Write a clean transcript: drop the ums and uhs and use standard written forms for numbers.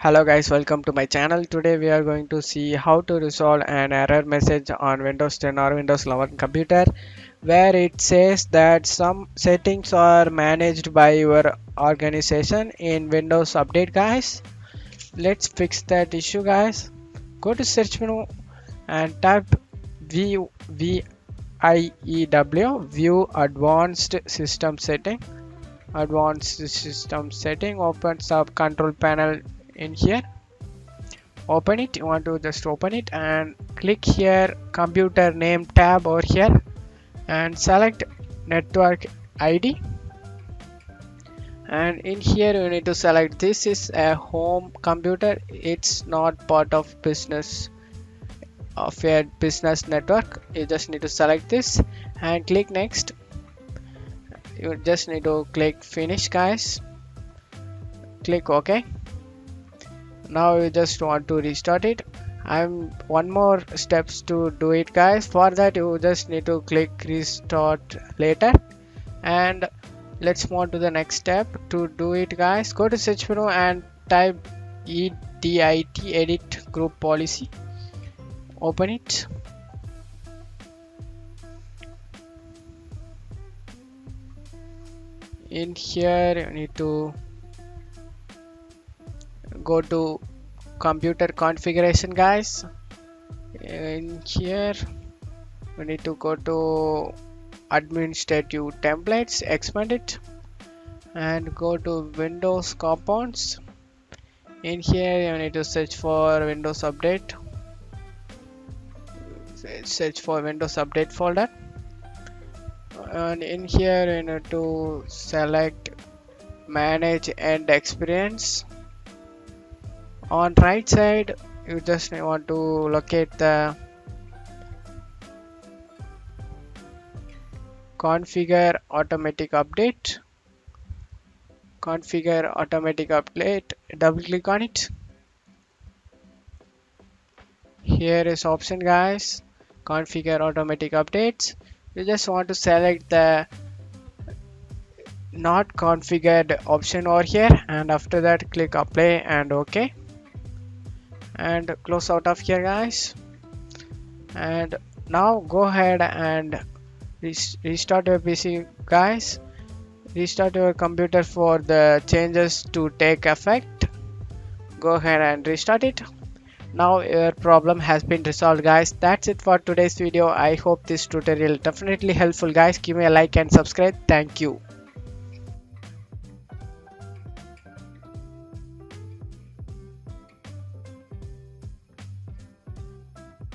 Hello guys, welcome to my channel. Today we are going to see how to resolve an error message on Windows 10 or Windows 11 computer where it says that some settings are managed by your organization in Windows Update guys. Let's fix that issue guys. Go to search menu and type view advanced system setting. Advanced system setting opens up control panel in here. Open it. You want to just open it and click here computer name tab over here and select network ID, and in here you need to select this is a home computer. It's not part of your business network. You just need to select this and click next. You just need to click finish guys. Click OK. Now you just want to restart it. I'm one more steps to do it guys. For that you just need to click restart later, and let's move on to the next step. To do it guys, go to search menu and type edit group policy. Open it. In here you need to go to computer configuration guys. In here we need to go to administrative templates, expand it and go to Windows compounds. In here you need to search for Windows Update. Search for Windows Update folder, and in here you need to select manage end experience. On right side you just want to locate the configure automatic update. Double click on it. Here is option guys, configure automatic updates. You just want to select the not configured option over here, and after that click apply and OK, and close out of here guys. And now go ahead and restart your PC guys. Restart your computer for the changes to take effect. Go ahead and restart it. Now your problem has been resolved guys. That's it for today's video. I hope this tutorial definitely helpful guys. Give me a like and subscribe. Thank you.